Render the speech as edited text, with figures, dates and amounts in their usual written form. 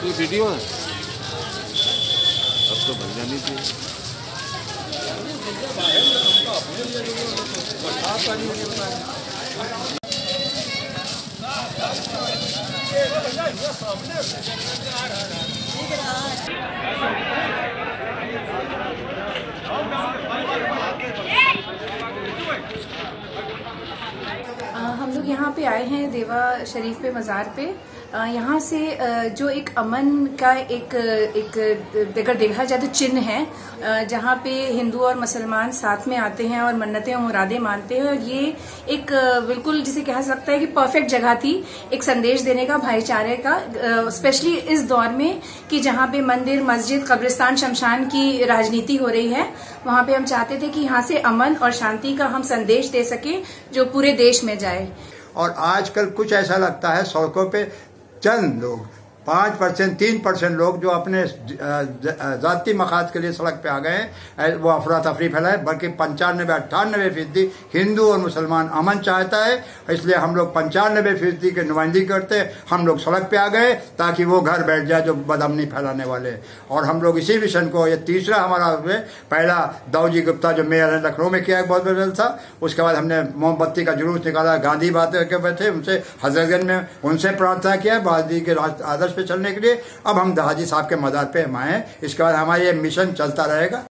ये वीडियो है, अब तो बन जानी थी। हम लोग यहाँ पे आए हैं देवा शरीफ पे मज़ार पे। यहाँ से जो एक अमन का एक अगर देखा जाए तो चिन्ह है, जहाँ पे हिंदू और मुसलमान साथ में आते हैं और मन्नतें और मुरादें मानते हैं। और ये एक बिल्कुल जिसे कहा सकता है कि परफेक्ट जगह थी एक संदेश देने का, भाईचारे का, स्पेशली इस दौर में कि जहाँ पे मंदिर, मस्जिद, कब्रिस्तान, शमशान की राजनीति हो रही है। वहाँ पे हम चाहते थे कि यहाँ से अमन और शांति का हम संदेश दे सके जो पूरे देश में जाए। और आजकल कुछ ऐसा लगता है सड़कों पे चंद लोग 5%, 3% लोग जो अपने जाती मकासद के लिए सड़क पे आ गए हैं, वो अफरा तफरी फैलाए, बल्कि 95-98% हिंदू और मुसलमान अमन चाहता है। इसलिए हम लोग 95% की नुमाइंदगी करते हैं। हम लोग सड़क पे आ गए ताकि वो घर बैठ जाए जो बदअमनी फैलाने वाले। और हम लोग इसी मिशन को, ये तीसरा हमारा, पहला दाऊजी गुप्ता जो मेयर है लखनऊ में किया, बहुत बड़ा था। उसके बाद हमने मोमबत्ती का जुलूस निकाला, गांधी बातें के बैठे उनसे, हजरतगंज में उनसे प्रार्थना किया गांधी के आदर्श पे चलने के लिए। अब हम हाजी साहब के मज़ार पे हम आए हैं। इसके बाद हमारा ये मिशन चलता रहेगा।